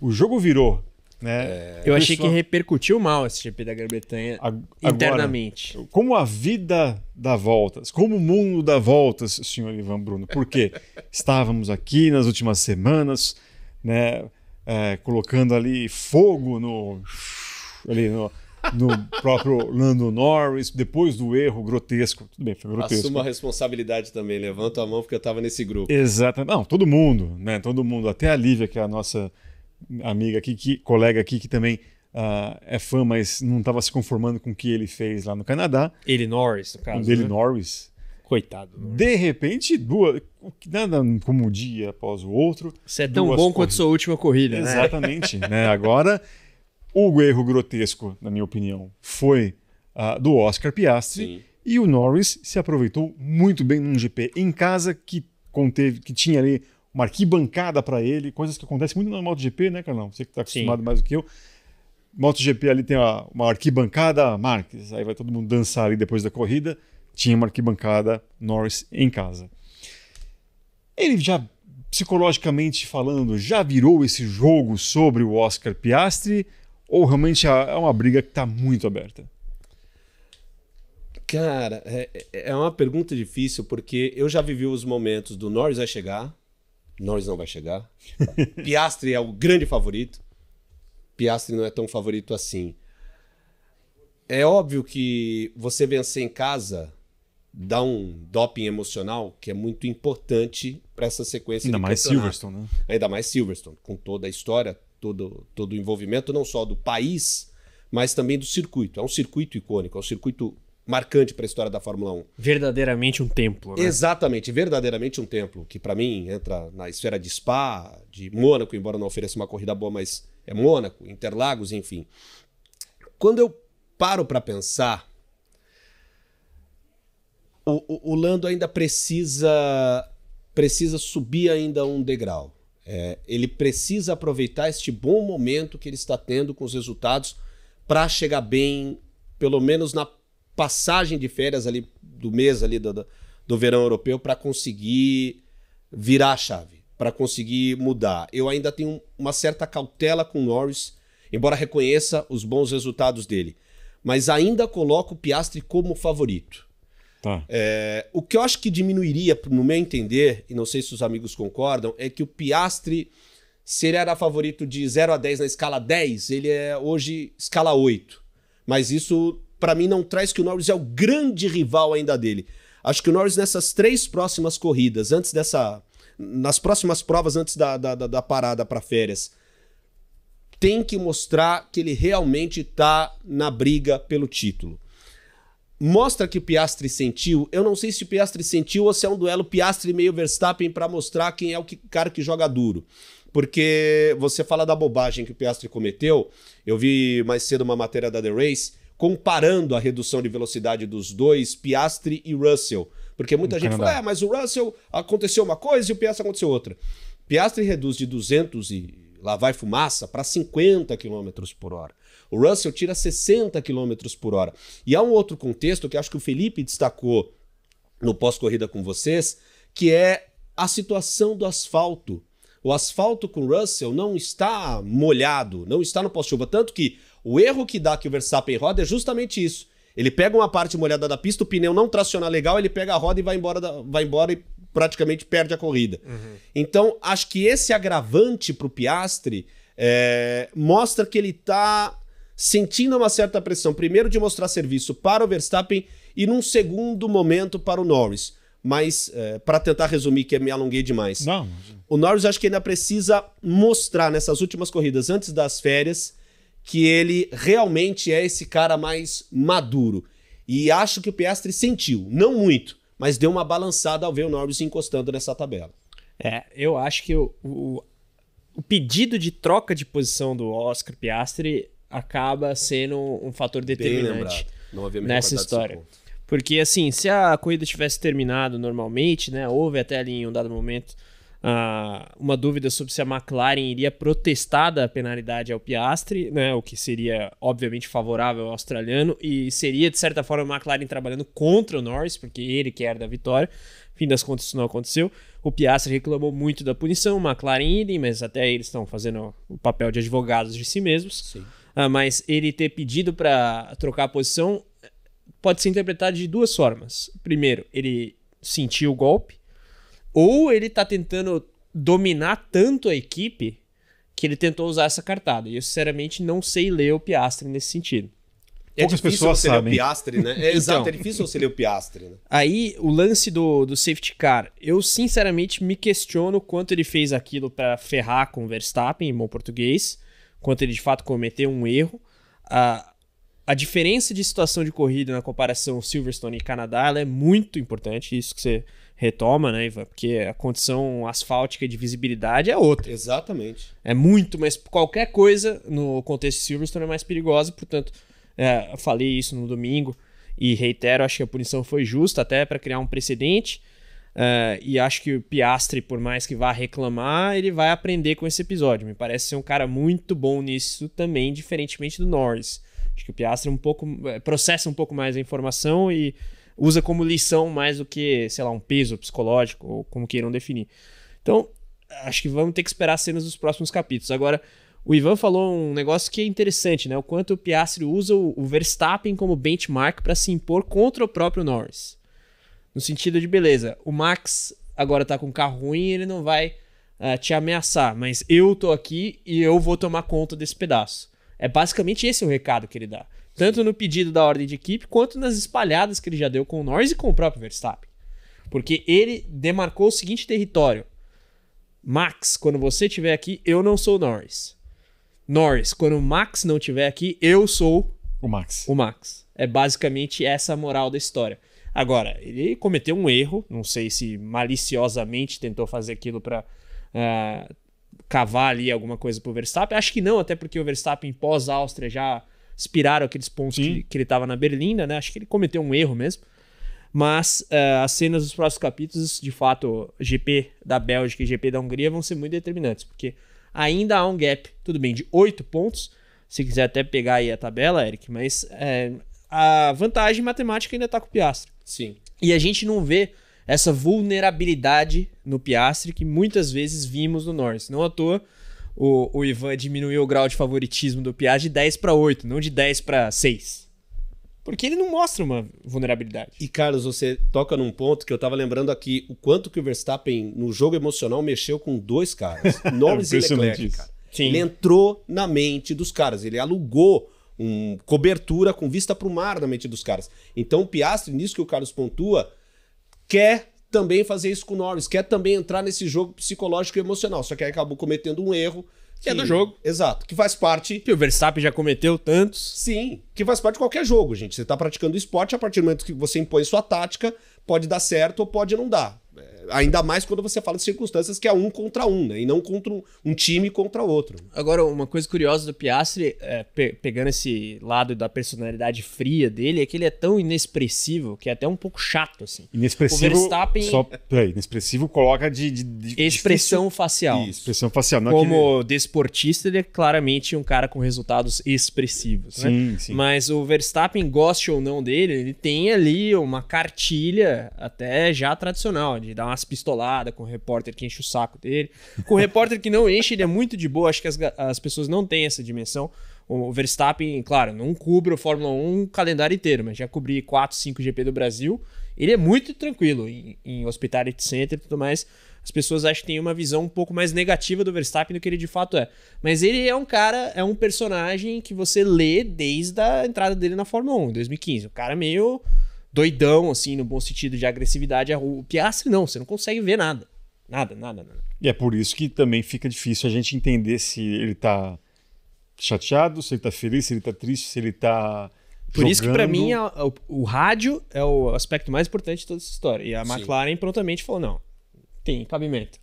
o jogo virou. Né? Eu achei que repercutiu mal esse GP da Grã-Bretanha internamente. Agora, como a vida dá voltas, como o mundo dá voltas, senhor Ivan Bruno, porque estávamos aqui nas últimas semanas, né, colocando ali fogo no próprio Lando Norris, depois do erro grotesco. Tudo bem, foi grotesco. Assuma a responsabilidade também, levanto a mão porque eu estava nesse grupo. Exato. Não, todo mundo, né? Todo mundo, até a Lívia, que é a nossa amiga aqui, colega aqui, que também é fã, mas não estava se conformando com o que ele fez lá no Canadá. Ele Norris, no caso. Dele, né? Norris. Coitado. Norris. De repente, nada como um dia após o outro. Você é tão bom quanto sua última corrida, né? Exatamente. Né? Agora, o erro grotesco, na minha opinião, foi do Oscar Piastri. Sim. E o Norris se aproveitou muito bem num GP em casa que tinha ali uma arquibancada para ele, coisas que acontecem muito no MotoGP, né, Carlão? Você que está acostumado mais do que eu. MotoGP ali tem uma arquibancada Marques, aí vai todo mundo dançar ali depois da corrida. Tinha uma arquibancada Norris em casa. Ele já, psicologicamente falando, já virou esse jogo sobre o Oscar Piastri ou realmente é uma briga que está muito aberta? Cara, é uma pergunta difícil porque eu já vivi os momentos do Norris vai chegar, Norris não vai chegar. Piastri é o grande favorito. Piastri não é tão favorito assim. É óbvio que você vencer em casa dá um doping emocional que é muito importante para essa sequência de campeonato. Ainda mais Silverstone, né? Ainda mais Silverstone, com toda a história, todo o envolvimento, não só do país, mas também do circuito. É um circuito icônico, é um circuito marcante para a história da Fórmula 1. Verdadeiramente um templo, né? Exatamente, verdadeiramente um templo, que para mim entra na esfera de Spa, de Mônaco, embora não ofereça uma corrida boa, mas é Mônaco, Interlagos, enfim. Quando eu paro para pensar, o Lando ainda precisa subir ainda um degrau. Ele precisa aproveitar este bom momento que ele está tendo com os resultados para chegar bem, pelo menos na passagem de férias ali do mês ali do verão europeu, para conseguir virar a chave, para conseguir mudar. Eu ainda tenho uma certa cautela com o Norris, embora reconheça os bons resultados dele, mas ainda coloco o Piastri como favorito. Tá. O que eu acho que diminuiria, no meu entender, e não sei se os amigos concordam, é que o Piastri, se ele era favorito de 0 a 10 na escala 10, ele é hoje escala 8. Mas isso, para mim, não traz que o Norris é o grande rival ainda dele. Acho que o Norris, nessas 3 próximas corridas, nas próximas provas antes da parada para férias, tem que mostrar que ele realmente está na briga pelo título. Mostra que o Piastri sentiu. Eu não sei se o Piastri sentiu ou se é um duelo Piastri meio Verstappen para mostrar quem é o cara que joga duro. Porque você fala da bobagem que o Piastri cometeu. Eu vi mais cedo uma matéria da The Race comparando a redução de velocidade dos dois, Piastri e Russell. Porque muita gente fala, mas o Russell aconteceu uma coisa e o Piastri aconteceu outra. Piastri reduz de 200 e lá vai fumaça para 50 km por hora. O Russell tira 60 km por hora. E há um outro contexto que acho que o Felipe destacou no pós-corrida com vocês, que é a situação do asfalto. O asfalto com o Russell não está molhado, não está no pós-chuva. Tanto que o erro que dá que o Verstappen roda é justamente isso. Ele pega uma parte molhada da pista, o pneu não traciona legal, ele pega a roda e vai embora e praticamente perde a corrida. Uhum. Então, acho que esse agravante para o Piastri mostra que ele está sentindo uma certa pressão, primeiro de mostrar serviço para o Verstappen e num segundo momento para o Norris. Mas, para tentar resumir, que me alonguei demais, não. O Norris acho que ainda precisa mostrar nessas últimas corridas, antes das férias, que ele realmente é esse cara mais maduro. E acho que o Piastri sentiu, não muito, mas deu uma balançada ao ver o Norris encostando nessa tabela. Eu acho que o pedido de troca de posição do Oscar Piastri acaba sendo um fator determinante nessa história. Porque, assim, se a corrida tivesse terminado normalmente, né, houve até ali em um dado momento uma dúvida sobre se a McLaren iria protestar da penalidade ao Piastri, né, o que seria, obviamente, favorável ao australiano, e seria, de certa forma, a McLaren trabalhando contra o Norris, porque ele que era da vitória. fim das contas isso não aconteceu. O Piastri reclamou muito da punição, o McLaren idem, mas até eles estão fazendo o papel de advogados de si mesmos. Mas ele ter pedido para trocar a posição pode ser interpretado de duas formas. Primeiro, ele sentiu o golpe, ou ele está tentando dominar tanto a equipe que ele tentou usar essa cartada. E eu, sinceramente, não sei ler o Piastri nesse sentido. Poucas pessoas sabem. Ler o Piastri, né? Exato, é difícil você ler o Piastri. Né? Aí, o lance do safety car, eu, sinceramente, me questiono quanto ele fez aquilo para ferrar com o Verstappen, em bom português, quanto ele, de fato, cometeu um erro. A diferença de situação de corrida na comparação Silverstone e Canadá, ela é muito importante, isso que você retoma, né, Ivan? Porque a condição asfáltica de visibilidade é outra. Exatamente. É muito, mas qualquer coisa no contexto de Silverstone é mais perigosa, portanto, eu falei isso no domingo e reitero, acho que a punição foi justa até para criar um precedente, e acho que o Piastri, por mais que vá reclamar, ele vai aprender com esse episódio. Me parece ser um cara muito bom nisso também, diferentemente do Norris. Acho que o Piastri processa um pouco mais a informação e usa como lição mais do que, sei lá, um peso psicológico, ou como queiram definir. Então, acho que vamos ter que esperar cenas dos próximos capítulos. Agora, o Ivan falou um negócio que é interessante, né? O quanto o Piastri usa o Verstappen como benchmark para se impor contra o próprio Norris. No sentido de, beleza, o Max agora tá com um carro ruim e ele não vai te ameaçar, mas eu tô aqui e eu vou tomar conta desse pedaço. É basicamente esse o recado que ele dá. Tanto no pedido da ordem de equipe, quanto nas espalhadas que ele já deu com o Norris e com o próprio Verstappen. Porque ele demarcou o seguinte território. Max, quando você estiver aqui, eu não sou o Norris. Norris, quando o Max não estiver aqui, eu sou o Max. O Max. É basicamente essa a moral da história. Agora, ele cometeu um erro, não sei se maliciosamente tentou fazer aquilo para cavar ali alguma coisa pro Verstappen. Acho que não, até porque o Verstappen pós-Áustria já aspiraram aqueles pontos que ele estava na Berlinda, né? Acho que ele cometeu um erro mesmo. Mas as cenas dos próximos capítulos, de fato, GP da Bélgica e GP da Hungria vão ser muito determinantes, porque ainda há um gap, tudo bem, de 8 pontos. Se quiser até pegar aí a tabela, Eric, mas a vantagem matemática ainda está com o Piastri. Sim. E a gente não vê essa vulnerabilidade no Piastri que muitas vezes vimos no Norris. Não à toa, o Ivan diminuiu o grau de favoritismo do Piastri de 10 para 8, não de 10 para 6. Porque ele não mostra uma vulnerabilidade. E, Carlos, você toca num ponto que eu tava lembrando aqui, o quanto que o Verstappen, no jogo emocional, mexeu com 2 caras. Norris e Leclerc, cara. Sim. Ele entrou na mente dos caras, ele alugou cobertura com vista pro mar na mente dos caras. Então o Piastri, nisso que o Carlos pontua, quer também fazer isso com o Norris, quer também entrar nesse jogo psicológico e emocional, só que aí acabou cometendo um erro. Que é do jogo. Exato, que faz parte... Que o Verstappen já cometeu tantos. Sim, que faz parte de qualquer jogo, gente. Você tá praticando esporte, a partir do momento que você impõe sua tática, pode dar certo ou pode não dar. Ainda mais quando você fala de circunstâncias que é 1 contra 1, né? E não contra um time contra outro. Agora, uma coisa curiosa do Piastri, pegando esse lado da personalidade fria dele, é que ele é tão inexpressivo que é até um pouco chato, assim. Inexpressivo, o Verstappen... inexpressivo coloca de expressão facial. Expressão facial. Não como desportista, ele é claramente um cara com resultados expressivos, né? Sim, sim. Mas o Verstappen, goste ou não dele, ele tem ali uma cartilha até já tradicional, de dar umas pistoladas com o repórter que enche o saco dele. Com o repórter que não enche, ele é muito de boa. Acho que as pessoas não têm essa dimensão. O Verstappen, claro, não cobre o Fórmula 1 o calendário inteiro, mas já cobri 4, 5 GP do Brasil. Ele é muito tranquilo em Hospitality Center e tudo mais. As pessoas acham que tem uma visão um pouco mais negativa do Verstappen do que ele de fato é. Mas ele é um cara, é um personagem que você lê desde a entrada dele na Fórmula 1, em 2015. O cara meio doidão, assim, no bom sentido de agressividade. O Piastri não, você não consegue ver nada. Nada. E é por isso que também fica difícil a gente entender se ele tá chateado, se ele tá feliz, se ele tá triste, se ele tá Por isso que pra mim o rádio é o aspecto mais importante de toda essa história. E a McLaren prontamente falou, não, tem cabimento.